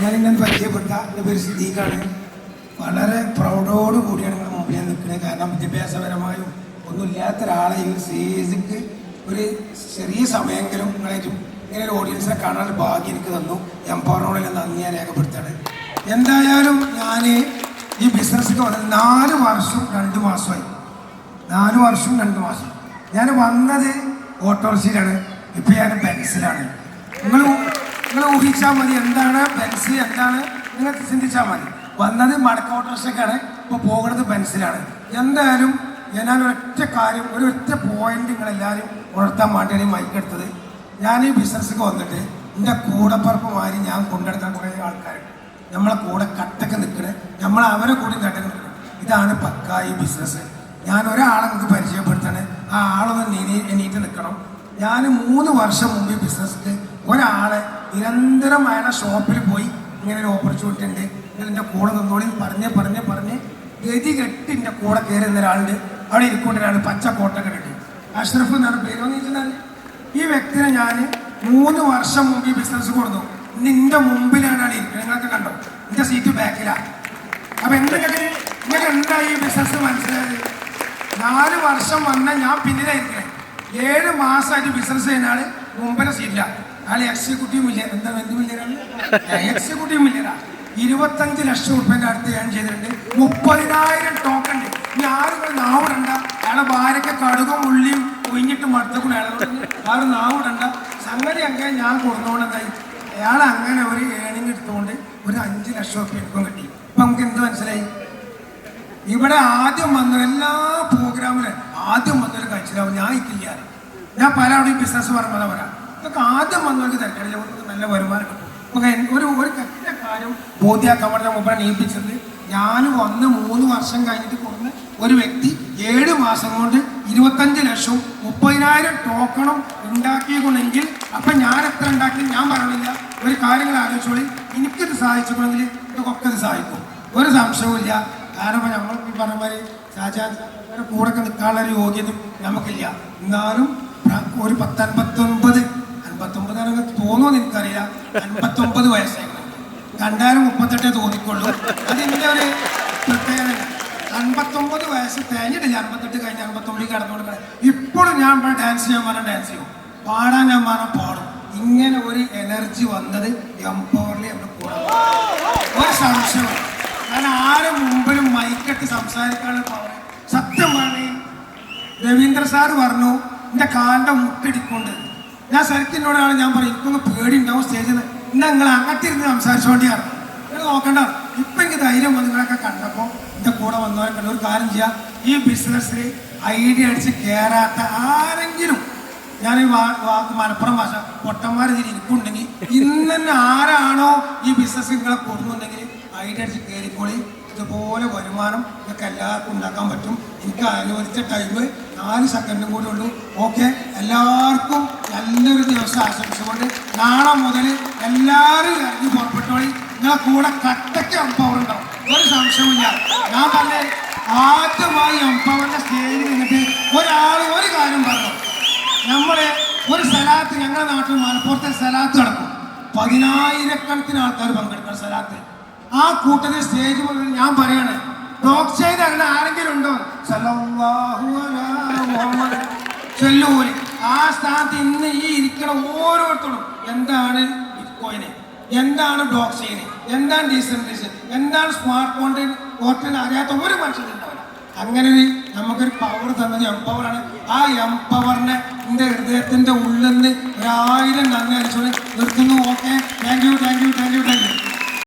ഞാനിങ്ങനെ പരിചയപ്പെട്ട എൻ്റെ പേര് സിദ്ദീഖാണ്. വളരെ പ്രൗഡോട് കൂടിയാണ് നിങ്ങളുടെ മുമ്പിൽ ഞാൻ നിൽക്കുന്നത്. കാരണം വിദ്യാഭ്യാസപരമായും ഒന്നുമില്ലാത്ത ഒരാളെ ഈ ഒരു സ്റ്റേജിക്ക് ഒരു ചെറിയ സമയമെങ്കിലും നിങ്ങളേറ്റും ഇങ്ങനെ ഒരു ഓഡിയൻസിനെ കാണാനുള്ള ഭാഗ്യം എനിക്ക് തന്നു. എംപവറിനോട് നന്ദി ഞാൻ രേഖപ്പെടുത്താണ്. എന്തായാലും ഞാൻ ഈ ബിസിനസ്സിലേക്ക് വന്നത് 4 വർഷം 2 മാസമായി. 4 വർഷം 2 മാസം. ഞാൻ വന്നത് ഓട്ടോറിക്ഷയിലാണ്. ഇപ്പം ഞാൻ ബെൻസിലാണ്. നിങ്ങൾ ഊഹിച്ചാൽ മതി എന്താണ് ബെൻസ്, എന്താണ് നിങ്ങൾ ചിന്തിച്ചാൽ മതി. വന്നത് മടക്ക ഓട്ടോറിക്ഷയ്ക്കാണ്, ഇപ്പോൾ പോകുന്നത് ബെൻസിലാണ്. എന്തായാലും ഞാൻ ഒരൊറ്റ കാര്യം, ഒരൊറ്റ പോയിന്റ് നിങ്ങളെല്ലാവരും ഉണർത്താൻ വേണ്ടിയാണ് ഈ മൈക്ക് എടുത്തത്. ഞാൻ ഈ ബിസിനസ്സിലേക്ക് വന്നിട്ട് എൻ്റെ കൂടപ്പറപ്പുമാരി ഞാൻ കൊണ്ടെടുക്കാൻ കുറേ ആൾക്കാരുണ്ട്. നമ്മളെ കൂടെ കട്ടൊക്കെ നിൽക്കണേ, നമ്മൾ അവരെ കൂടി കട്ടൊക്കെ നിൽക്കണം. ഇതാണ് പക്ക ഈ ബിസിനസ്. ഞാൻ ഒരാളെ നിങ്ങൾക്ക് പരിചയപ്പെടുത്തണേ, ആ ആളൊന്ന് എണീറ്റ് നിൽക്കണം. ഞാൻ 3 വർഷം മുമ്പ് ഈ ബിസിനസ്സിൽ ഒരാളെ നിരന്തരം അയാളുടെ ഷോപ്പിൽ പോയി ഇങ്ങനെ ഒരു ഓപ്പർച്യൂണിറ്റി ഉണ്ട്, എൻ്റെ കൂടെ നിന്നോളി പറഞ്ഞ് ഗതി കെട്ടി എൻ്റെ കൂടെ കയറി ഒരാളുണ്ട്. അവിടെ ഇരിക്കൊണ്ട് ഒരാൾ പച്ച കോട്ടൊക്കെ കെട്ടി, അഷ്റഫ് എന്നാണ് പേര്. വന്നിട്ടുണ്ടെങ്കിൽ ഈ വ്യക്തിനെ ഞാൻ 3 വർഷം മുമ്പ് ഈ ബിസിനസ് കൊടുത്തു. നിന്റെ മുമ്പിലാണ് ആൾ ഇരിക്കുന്നത്, നിങ്ങളൊക്കെ കണ്ടോ, എൻ്റെ സീറ്റ് ബാക്കിലാണ്. അപ്പം ഇങ്ങനെ എന്തായി ഈ ബിസിനസ് മനസ്സിലായത്? 4 വർഷം വന്ന ഞാൻ പിന്നിലായിരിക്കണേ. 7 മാസമായിട്ട് ബിസിനസ് ചെയ്യുന്ന ആള് മുമ്പിലെ സീറ്റിലാണ്. ആൾ എക്സിക്യൂട്ടീവ് മില്യർ, എന്ത് മില്യറാണ്? എക്സിക്യൂട്ടീവ് മില്യറാ. 25 ലക്ഷം റുപ്യൻ്റെ അടുത്ത് ഞാൻ ചെയ്തിട്ടുണ്ട്. 30,000 ടോക്കൺ ഉണ്ട്. ഇനി ആരും നാവിടണ്ട. അയാളെ ഭാര്യയ്ക്ക് കടുകും ഉള്ളിയും ഒഴിഞ്ഞിട്ട് മടുത്തക്കൂടെ ആരും നാവിടണ്ട. സംഗതി അങ്ങനെ ഞാൻ കൊടുത്തോണ്ടെന്തായി, അയാൾ അങ്ങനെ ഒരു ഏണിങ് എടുത്തുകൊണ്ട് ഒരു 5 ലക്ഷം റുപ്യ എനിക്കും കിട്ടി. ഇപ്പം നമുക്ക് എന്ത് മനസ്സിലായി? ഇവിടെ ആദ്യം വന്ന എല്ലാ പ്രോഗ്രാമിലും ആദ്യം വന്നൊരു കഴിച്ചിലാവും. ഞാൻ ഇക്കില്ല, ഞാൻ പല അവിടെ ബിസിനസ് പറഞ്ഞാൽ പറയാം. ഇതൊക്കെ ആദ്യം വന്നവർക്ക് തിരക്കടില്ല, നല്ല വരുമാനം കിട്ടും. ഒരു കറ്റ കാര്യം ബോധ്യാക്കാൻ വേണ്ടി മുമ്പേ നിയമിപ്പിച്ചത്. ഞാൻ വന്ന് 3 വർഷം കഴിഞ്ഞിട്ട് കൊടുന്ന ഒരു വ്യക്തി 7 മാസം കൊണ്ട് 25 ലക്ഷവും 30,000 ടോക്കണും ഉണ്ടാക്കിയിട്ടുണ്ടെങ്കിൽ അപ്പം ഞാൻ എത്ര ഉണ്ടാക്കി ഞാൻ പറയണില്ല. ഒരു കാര്യങ്ങൾ ആലോചിച്ചോളി. എനിക്കിത് സാധിച്ചിട്ടുണ്ടെങ്കിൽ ഇതൊക്കെ ഇത് സാധിക്കും, ഒരു സംശയവുമില്ല. കാരണം നമ്മൾ ഈ പറഞ്ഞ മാതിരി ഷാജഹാൻ കൂടെ നിൽക്കാനുള്ള ഒരു യോഗ്യത നമുക്കില്ല. എന്നാലും ഒരു 59 തോന്നുമെന്ന് എനിക്കറിയില്ല. 59 വയസ്സായി കണ്ടാലും 38 തോന്നിക്കൊള്ളൂ. അതിൻ്റെ ഒരു പ്രത്യേകത. 59 വയസ്സ് തേഞ്ഞിട്ടില്ല. 68 കഴിഞ്ഞ് 59 കടന്നുകൊണ്ട് ഇപ്പോഴും ഞാൻ ഡാൻസ് ചെയ്യാൻ പറഞ്ഞാൽ ഡാൻസ് ചെയ്യും, പാടാൻ ഞാൻ പറഞ്ഞാൽ പാടും. ഇങ്ങനെ ഒരു എനർജി വന്നത് എംപവറിൽ നമ്മുടെ കൂടെ, ഒരു സംശയം. കാരണം ആരും മുമ്പിലും മൈക്കെട്ട് സംസാരിക്കാനുള്ള പവർ. സത്യം പറഞ്ഞു, രവീന്ദ്ര സാറ് പറഞ്ഞു എൻ്റെ കാലിൻ്റെ മുട്ടിടിക്കൊണ്ട്. ഞാൻ ശരിക്കിനോടാണ് ഞാൻ പറയും, എനിക്കൊന്ന് പേടി ഉണ്ടാവും സ്റ്റേജിൽ നിന്ന്. ഇന്ന് നിങ്ങൾ അങ്ങട്ടിരുന്ന് സംസാരിച്ചുകൊണ്ടിയാണ്, നിങ്ങൾ നോക്കണ്ട. ഇപ്പം എനിക്ക് ധൈര്യം വന്ന് നിങ്ങളൊക്കെ കണ്ടപ്പോൾ എൻ്റെ കൂടെ വന്നവരെ കണ്ട. ഒരു കാര്യം ചെയ്യാം, ഈ ബിസിനസ്സിൽ ഐഡിയ അടിച്ച് കയറാത്ത ആരെങ്കിലും, ഞാൻ ഈ വാക്ക് മലപ്പുറം ഭാഷ പൊട്ടന്മാർ ഇതിൽ ഇരിക്കുന്നുണ്ടെങ്കിൽ, ഇന്ന് തന്നെ ആരാണോ ഈ ബിസിനസ് നിങ്ങളെ കൊടുക്കുന്നുണ്ടെങ്കിൽ ഐഡിയ അടിച്ച് കയറിക്കോളി. ഇതുപോലെ വരുമാനം ഇതൊക്കെ എല്ലാവർക്കും ഉണ്ടാക്കാൻ പറ്റും. എനിക്ക് അനുവദിച്ച ടൈം 4 സെക്കൻഡും കൂടി ഉള്ളൂ. ഓക്കെ, എല്ലാവർക്കും നല്ലൊരു ദിവസം ആശംസിച്ചുകൊണ്ട് നാളെ മുതൽ എല്ലാവരും ഇറങ്ങി പുറപ്പെട്ടോളി. നിങ്ങളെ കൂടെ കട്ടയ്ക്ക് എംപവർ ഉണ്ടാവും, ഒരു സംശയമില്ല. ഞാൻ പറഞ്ഞ ആദ്യമായി എംപവറിന്റെ സ്റ്റേജിൽ നിന്നിട്ട് ഒരാൾ ഒരു കാര്യം പറഞ്ഞു. നമ്മളെ ഒരു സ്ഥലത്ത്, ഞങ്ങളുടെ നാട്ടിൽ മലപ്പുറത്തെ സ്ഥലത്ത് നടക്കും, 10,000-കണക്കിന് ആൾക്കാർ പങ്കെടുക്കുന്ന സ്ഥലത്ത്. ആ കൂട്ടത്തിൽ സ്റ്റേജ് മുതൽ ഞാൻ പറയാണ്, ടോക്ക് ചെയ്ത് അങ്ങനെ ആരെങ്കിലും ഉണ്ടോ? ചെല്ലൂര് ആ സ്ഥാനത്ത് ഇന്ന് ഈ ഇരിക്കണ ഓരോരുത്തരും എന്താണ് ബിറ്റ്കോയിന്, എന്താണ് ബ്ലോക്ക് ചെയിന്, എന്താണ് ഡീസെൻട്രലൈസേഷൻ, എന്താണ് സ്മാർട്ട് കോൺട്രാക്ട് അറിയാത്ത ഒരു മനുഷ്യരുണ്ടാവില്ല. അങ്ങനെ നമുക്കൊരു പവർ തന്നത് എംപവറാണ്. ആ എംപവറിനെ എൻ്റെ ഹൃദയത്തിൻ്റെ ഉള്ളിൽ നിന്ന് 1000 നന്ദി അടിച്ചുകൊണ്ട് നിർത്തുന്നു. Okay, thank you.